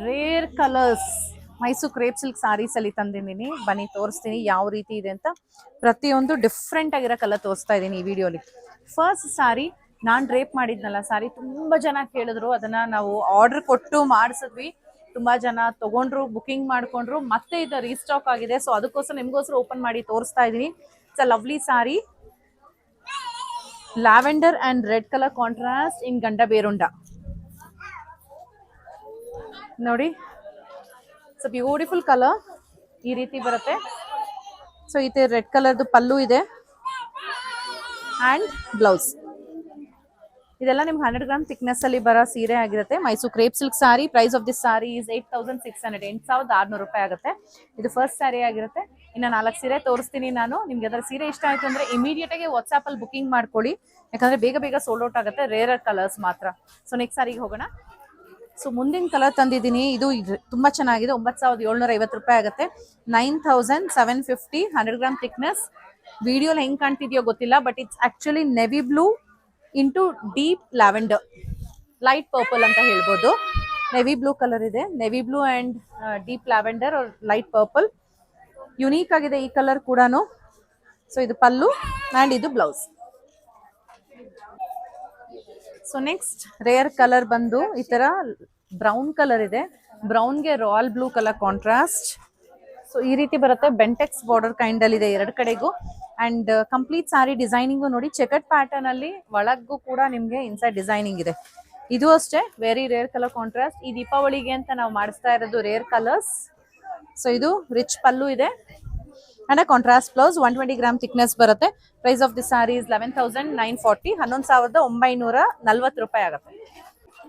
Rare colours Mysuru crepe silk sarees ಅಲ್ಲಿ ತಂದಿದ್ದೀನಿ. ಬನ್ನಿ ತೋರಿಸ್ತೀನಿ ಯಾವ ರೀತಿ ಇದೆ ಅಂತ. ಪ್ರತಿಯೊಂದು ಡಿಫ್ರೆಂಟ್ ಆಗಿರೋ ಕಲರ್ ತೋರಿಸ್ತಾ ಇದ್ದೀನಿ ಈ ವಿಡಿಯೋಲಿ. ಫಸ್ಟ್ ಸಾರಿ ನಾನು ಡ್ರೇಪ್ ಮಾಡಿದ್ನಲ್ಲ ಸಾರಿ, ತುಂಬಾ ಜನ ಕೇಳಿದ್ರು. ಅದನ್ನ ನಾವು ಆರ್ಡರ್ ಕೊಟ್ಟು ಮಾಡಿಸಿದ್ವಿ. ತುಂಬಾ ಜನ ತಗೊಂಡ್ರು, ಬುಕಿಂಗ್ ಮಾಡ್ಕೊಂಡ್ರು. ಮತ್ತೆ ಇದು ರೀಸ್ಟಾಕ್ ಆಗಿದೆ. ಸೊ ಅದಕ್ಕೋಸ್ಕರ ನಿಮ್ಗೋಸ್ಕರ ಓಪನ್ ಮಾಡಿ ತೋರಿಸ್ತಾ ಇದ್ದೀನಿ. It's a lovely sari, lavender and red colour contrast in Ganda Berunda. ನೋಡಿ, ಇಟ್ಸ್ ಬ್ಯೂಟಿಫುಲ್ ಕಲರ್. ಈ ರೀತಿ ಬರುತ್ತೆ. ಸೊ ಇದು ರೆಡ್ ಕಲರ್ದು ಪಲ್ಲು ಇದೆ ಅಂಡ್ ಬ್ಲೌಸ್. ಇದೆಲ್ಲ ನಿಮ್ಗೆ 100 ಗ್ರಾಮ್ ಥಿಕ್ನೆಸ್ ಅಲ್ಲಿ ಬರೋ ಸೀರೆ ಆಗಿರುತ್ತೆ. Mysuru crepe silk sari. Price of this sorry is 8600, 8600 ರೂಪಾಯಿ ಆಗುತ್ತೆ. ಇದು ಫಸ್ಟ್ ಸ್ಯಾರಿ ಆಗಿರುತ್ತೆ. ಇನ್ನು 4 ಸೀರೆ ತೋರಿಸ್ತೀನಿ ನಾನು. ನಿಮ್ಗೆ ಅದರ ಸೀರೆ ಇಷ್ಟ ಆಯ್ತು ಅಂದ್ರೆ ಇಮಿಡಿಯೇಟ್ ಆಗಿ ವಾಟ್ಸ್ಆಪ್ ಅಲ್ಲಿ ಬುಕಿಂಗ್ ಮಾಡ್ಕೊಳ್ಳಿ, ಯಾಕಂದ್ರೆ ಬೇಗ ಬೇಗ ಸೋಲ್ಡ್ ಔಟ್ ಆಗುತ್ತೆ. ರೇರ್ ಕಲರ್ಸ್ ಮಾತ್ರ. ಸೊ ನೆಕ್ಸ್ಟ್ ಸಾರಿಗೆ ಹೋಗೋಣ. ಸೊ ಮುಂದಿನ ಕಲರ್ ತಂದಿದ್ದೀನಿ. ಇದು ತುಂಬಾ ಚೆನ್ನಾಗಿದೆ. 9750 ರೂಪಾಯಿ ಆಗುತ್ತೆ. 9750, 100 ಗ್ರಾಮ್ ಥಿಕ್ನೆಸ್. ವಿಡಿಯೋಲಿ ಹೆಂಗ್ ಕಾಣ್ತಿದ್ಯೋ ಗೊತ್ತಿಲ್ಲ, but it's actually navy blue into deep lavender, light purple ಅಂತ ಹೇಳ್ಬೋದು. ನೆವಿ ಬ್ಲೂ ಕಲರ್ ಇದೆ. Navy blue and deep lavender और ಲೈಟ್ ಪರ್ಪಲ್. ಯುನೀಕ್ ಆಗಿದೆ ಈ ಕಲರ್ ಕೂಡ. ಸೊ ಇದು ಪಲ್ಲು ಅಂಡ್ ಇದು blouse. So next rare colour ಬಂದು ಈ ತರ ಬ್ರೌನ್ ಕಲರ್ ಇದೆ. ಬ್ರೌನ್ಗೆ royal blue colour contrast. So ಈ ರೀತಿ ಬರುತ್ತೆ. ಬೆಂಟೆಕ್ಸ್ ಬಾರ್ಡರ್ ಕೈಂಡ್ ಅಲ್ಲಿ ಇದೆ ಎರಡು ಕಡೆಗೂ. ಅಂಡ್ ಕಂಪ್ಲೀಟ್ ಸಾರಿ ಡಿಸೈನಿಂಗು ನೋಡಿ, ಚೆಕರ್ಡ್ ಪ್ಯಾಟರ್ನ್ ಅಲ್ಲಿ ಒಳಗೂ ಕೂಡ ನಿಮ್ಗೆ ಇನ್ಸೈಡ್ ಡಿಸೈನಿಂಗ್ ಇದೆ. ಇದು ಅಷ್ಟೇ ವೆರಿ ರೇರ್ ಕಲರ್ ಕಾಂಟ್ರಾಸ್ಟ್. ಈ ದೀಪಾವಳಿಗೆ ಅಂತ ನಾವು ಮಾಡಿಸ್ತಾ ಇರೋದು ರೇರ್ ಕಲರ್ಸ್. ಸೊ ಇದು ರಿಚ್ ಪಲ್ಲು ಇದೆ and contrast blouse. 120 gram thickness ಬರುತ್ತೆ. Price of the sari is 11940, 11940 ರೂಪಾಯಿ ಆಗುತ್ತೆ.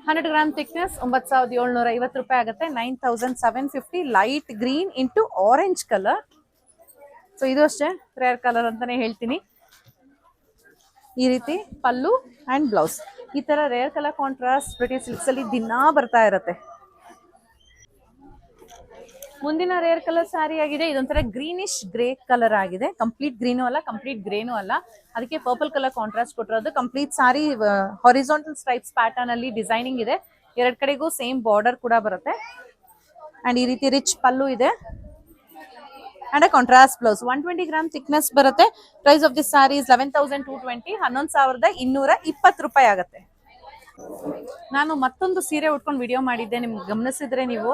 100 ಗ್ರಾಮ್ ಥಿಕ್ನೆಸ್ 9750 ರೂಪಾಯಿ ಆಗುತ್ತೆ. 9750. Light green into orange colour. So ಇದು ಅಷ್ಟೇ ರೇರ್ ಕಲರ್ ಅಂತಾನೆ ಹೇಳ್ತೀನಿ. ಈ ರೀತಿ ಪಲ್ಲು ಅಂಡ್ ಬ್ಲೌಸ್. ಈ ತರ rare colour contrast pretty silks ಅಲ್ಲಿ ದಿನಾ ಬರ್ತಾ ಇರತ್ತೆ. ಮುಂದಿನ ರೇರ್ ಕಲರ್ ಸಾರಿ ಆಗಿದೆ. ಇದೊಂಥರ ಗ್ರೀನಿಶ್ ಗ್ರೇ ಕಲರ್ ಆಗಿದೆ. ಕಂಪ್ಲೀಟ್ ಗ್ರೀನು ಅಲ್ಲ, ಕಂಪ್ಲೀಟ್ ಗ್ರೇನು ಅಲ್ಲ, ಅದಕ್ಕೆ ಪರ್ಪಲ್ ಕಲರ್ ಕಾಂಟ್ರಾಸ್ಟ್ ಕೊಟ್ಟಿರೋದು. ಕಂಪ್ಲೀಟ್ ಸಾರಿ ಹಾರಿಜಾಂಟಲ್ ಸ್ಟ್ರೈಪ್ಸ್ ಪ್ಯಾಟರ್ನ್ ಅಲ್ಲಿ ಡಿಸೈನಿಂಗ್ ಇದೆ. ಎರಡ್ ಕಡೆಗೂ ಸೇಮ್ ಬಾರ್ಡರ್ ಕೂಡ ಬರುತ್ತೆ. ಅಂಡ್ ಈ ರೀತಿ ರಿಚ್ ಪಲ್ಲು ಇದೆ and contrast blouse. 120 gram thickness ಬರುತ್ತೆ. Price of this sorry is 11220, 11220 ರೂಪಾಯಿ ಆಗುತ್ತೆ. ನಾನು ಮತ್ತೊಂದು ಸೀರೆ ಉಟ್ಕೊಂಡು ವಿಡಿಯೋ ಮಾಡಿದ್ದೆ, ನಿಮ್ಗೆ ಗಮನಿಸಿದ್ರೆ ನೀವು.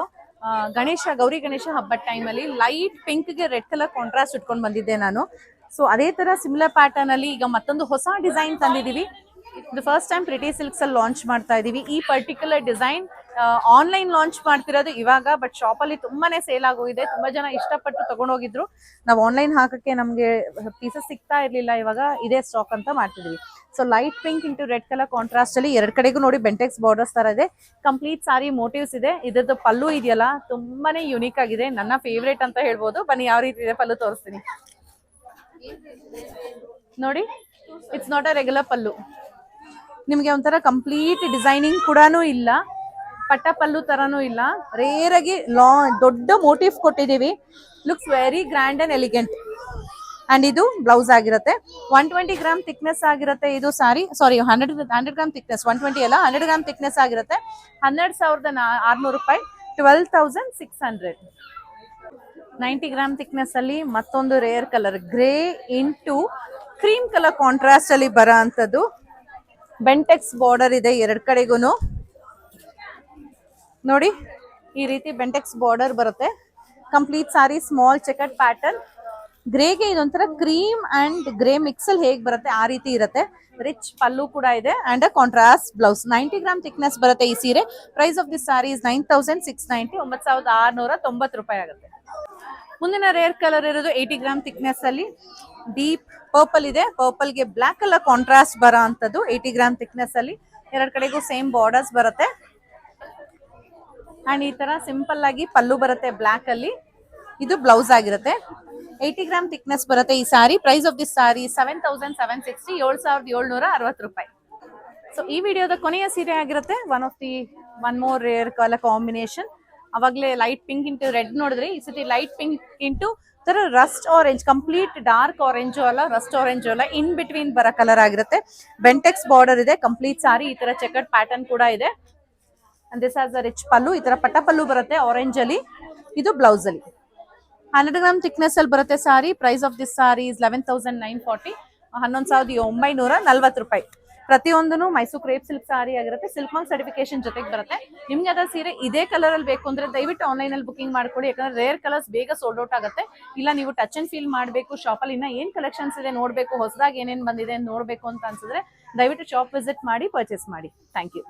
ಗೌರಿ ಗಣೇಶ ಹಬ್ಬದ ಟೈಮಲ್ಲಿ ಲೈಟ್ ಪಿಂಕ್ಗೆ ರೆಡ್ ಕಲರ್ ಕಾಂಟ್ರಾಸ್ಟ್ ಇಟ್ಕೊಂಡು ಬಂದಿದ್ದೆ ನಾನು. ಸೊ ಅದೇ ತರ ಸಿಮಿಲರ್ ಪ್ಯಾಟರ್ನ್ ಅಲ್ಲಿ ಈಗ ಮತ್ತೊಂದು ಹೊಸ ಡಿಸೈನ್ ತಂದಿದೀವಿ. ಇದು ಫಸ್ಟ್ ಟೈಮ್ ಪ್ರಿಟಿ ಸಿಲ್ಕ್ಸ್ ಅಲ್ಲಿ ಲಾಂಚ್ ಮಾಡ್ತಾ ಇದೀವಿ. ಈ ಪರ್ಟಿಕ್ಯುಲರ್ ಡಿಸೈನ್ ಆನ್ಲೈನ್ ಲಾಂಚ್ ಮಾಡ್ತಿರೋದು ಇವಾಗ, ಬಟ್ ಶಾಪ್ ಅಲ್ಲಿ ತುಂಬಾನೇ ಸೇಲ್ ಆಗೋಗಿದೆ. ತುಂಬಾ ಜನ ಇಷ್ಟಪಟ್ಟು ತಗೊಂಡೋಗಿದ್ರು. ನಾವು ಆನ್ಲೈನ್ ಹಾಕಕ್ಕೆ ನಮ್ಗೆ ಪೀಸಸ್ ಸಿಗ್ತಾ ಇರ್ಲಿಲ್ಲ. ಇವಾಗ ಇದೇ ಸ್ಟಾಕ್ ಅಂತ ಮಾಡ್ತಿದೀವಿ. So light pink into red colour contrast ಅಲ್ಲಿ ಎರಡ್ ಕಡೆಗೂ ನೋಡಿ ಬೆಂಟೆಕ್ಸ್ ಬಾರ್ಡರ್ಸ್ ತರ ಇದೆ. ಕಂಪ್ಲೀಟ್ ಸಾರಿ ಮೋಟಿವ್ಸ್ ಇದೆ. ಇದ್ರದ್ದು ಪಲ್ಲು ಇದೆಯಲ್ಲ ತುಂಬಾನೇ ಯುನೀಕ್ ಆಗಿದೆ. ನನ್ನ ಫೇವ್ರೇಟ್ ಅಂತ ಹೇಳ್ಬೋದು. ಬನ್ನಿ ಯಾವ ರೀತಿ ಇದೆ ಪಲ್ಲು ತೋರಿಸ್ತೀನಿ ನೋಡಿ. ಇಟ್ಸ್ ನಾಟ್ ಅ ರೆಗ್ಯುಲರ್ ಪಲ್ಲು. ನಿಮ್ಗೆ ಒಂಥರ ಕಂಪ್ಲೀಟ್ ಡಿಸೈನಿಂಗ್ ಕೂಡ ಇಲ್ಲ, ಪಟ್ಟ ಪಲ್ಲು ತರನೂ ಇಲ್ಲ. ರೇರ್ ಆಗಿ ದೊಡ್ಡ ಮೋಟಿವ್ ಕೊಟ್ಟಿದೀವಿ. Looks very grand and elegant. And ಇದು ಬ್ಲೌಸ್ ಆಗಿರುತ್ತೆ. 120 ಗ್ರಾಮ್ ಥಿಕ್ನೆಸ್ ಆಗಿರುತ್ತೆ ಇದು ಸಾರಿ. ಸಾರಿ 100 ಗ್ರಾಮ್ ಥಿಕ್ನೆಸ್, 120 ಅಲ್ಲ 100 ಗ್ರಾಮ್ ಥಿಕ್ನೆಸ್ ಆಗಿರುತ್ತೆ. 12600 ರೂಪಾಯಿ, 12600. 90 ಗ್ರಾಮ್ ಥಿಕ್ನೆಸ್ ಅಲ್ಲಿ ಮತ್ತೊಂದು rare colour grey into cream colour contrast ಅಲ್ಲಿ ಬರೋ ಅಂತದ್ದು. ಬೆಂಟೆಕ್ಸ್ ಬಾರ್ಡರ್ ಇದೆ ಎರಡ್ ಕಡೆಗೂನು ನೋಡಿ. ಈ ರೀತಿ ಬೆಂಟೆಕ್ಸ್ ಬಾರ್ಡರ್ ಬರುತ್ತೆ. ಕಂಪ್ಲೀಟ್ ಸಾರಿ ಸ್ಮಾಲ್ ಚೆಕರ್ಡ್ ಪ್ಯಾಟರ್ನ್. ಗ್ರೇಗೆ ಇದೊಂಥರ ಕ್ರೀಮ್ ಅಂಡ್ ಗ್ರೇ ಮಿಕ್ಸ್ ಅಲ್ಲಿ ಹೇಗ್ ಬರುತ್ತೆ ಆ ರೀತಿ ಇರುತ್ತೆ. ರಿಚ್ ಪಲ್ಲು ಕೂಡ ಇದೆ and contrast blouse. 90 gram thickness ಬರುತ್ತೆ ಈ ಸೀರೆ. Price of this sorry is 9690, 9690 ರೂಪಾಯಿ ಆಗುತ್ತೆ. ಮುಂದಿನ ರೇರ್ ಕಲರ್ ಇರೋದು 80 ಗ್ರಾಮ್ ಥಿಕ್ನೆಸ್ ಅಲ್ಲಿ ಡೀಪ್ ಪರ್ಪಲ್ ಇದೆ. ಪರ್ಪಲ್ಗೆ ಬ್ಲಾಕ್ ಕಲರ್ ಕಾಂಟ್ರಾಸ್ಟ್ ಬರೋ ಅಂತದ್ದು. 80 ಗ್ರಾಮ್ ಥಿಕ್ನೆಸ್ ಅಲ್ಲಿ ಎರಡ್ ಕಡೆಗೂ ಸೇಮ್ ಬಾರ್ಡರ್ಸ್ ಬರುತ್ತೆ. ಅಂಡ್ ಈ ತರ ಸಿಂಪಲ್ ಆಗಿ ಪಲ್ಲು ಬರುತ್ತೆ ಬ್ಲಾಕ್ ಅಲ್ಲಿ. ಇದು ಬ್ಲೌಸ್ ಆಗಿರುತ್ತೆ. 80 ಗ್ರಾಮ್ ಥಿಕ್ನೆಸ್ ಬರುತ್ತೆ ಈ sari. Price of this sari 7760, 7760 ರೂಪಾಯಿ. ಸೊ ಈ ವಿಡಿಯೋದ ಕೊನೆಯ ಸೀರೆ ಆಗಿರುತ್ತೆ. One more rare colour combination. ಅವಾಗಲೇ ಲೈಟ್ ಪಿಂಕ್ ಇಂಟು ರೆಡ್ ನೋಡಿದ್ರಿ. ಈ ಸತಿ ಲೈಟ್ ಪಿಂಕ್ ಇಂಟು ತರ rust orange. Complete dark orange ಅಲ್ಲ, ರಸ್ಟ್ ಆರೆಂಜು ಅಲ್ಲ, ಇನ್ ಬಿಟ್ವೀನ್ ಬರೋ ಕಲರ್ ಆಗಿರುತ್ತೆ. ಬೆಂಟೆಕ್ಸ್ ಬಾರ್ಡರ್ ಇದೆ. ಕಂಪ್ಲೀಟ್ ಸಾರಿ ಈ ತರ ಚೆಕರ್ಡ್ ಪ್ಯಾಟರ್ನ್ ಕೂಡ ಇದೆ. And this has a rich pallu. ಈ ತರ ಪಟ್ಟ ಪಲ್ಲು ಬರುತ್ತೆ ಆರೆಂಜ್ ಅಲ್ಲಿ. ಇದು ಬ್ಲೌಸ್ ಅಲ್ಲಿ 100 ಗ್ರಾಮ್ ಥಿಕ್ನೆಸ್ ಅಲ್ಲಿ ಬರುತ್ತೆ sari. Price of this sorry is 11,940, 11,940 ರೂಪಾಯಿ. ಪ್ರತಿಯೊಂದೂ ಮೈಸೂರು ಕ್ರೇಪ್ ಸಿಲ್ಕ್ ಸಾರಿ ಆಗಿರುತ್ತೆ. ಸಿಲ್ಕ್ ಮಾರ್ಕ್ ಸರ್ಟಿಫಿಕೇಶನ್ ಜೊತೆಗೆ ಬರುತ್ತೆ. ನಿಮ್ಗೆ ಅದ ಸೀರೆ ಇದೇ ಕಲರ್ ಅಲ್ಲಿ ಬೇಕು ಅಂದ್ರೆ ದಯವಿಟ್ಟು ಆನ್ಲೈನ್ ಅಲ್ಲಿ ಬುಕಿಂಗ್ ಮಾಡ್ಕೊಳ್ಳಿ. ಯಾಕಂದ್ರೆ ರೇರ್ ಕಲರ್ಸ್ ಬೇಗ ಸೋಲ್ಡ್ ಔಟ್ ಆಗುತ್ತೆ. ಇಲ್ಲ ನೀವು ಟಚ್ ಅಂಡ್ ಫೀಲ್ ಮಾಡಬೇಕು, ಶಾಪ್ ಅಲ್ಲಿ ಇನ್ನ ಏನ್ ಕಲೆಕ್ಷನ್ಸ್ ಇದೆ ನೋಡ್ಬೇಕು, ಹೊಸದಾಗಿ ಏನೇನ್ ಬಂದಿದೆ ನೋಡ್ಬೇಕು ಅಂತ ಅನ್ಸಿದ್ರೆ ದಯವಿಟ್ಟು ಶಾಪ್ ವಿಸಿಟ್ ಮಾಡಿ ಪರ್ಚೇಸ್ ಮಾಡಿ. Thank you.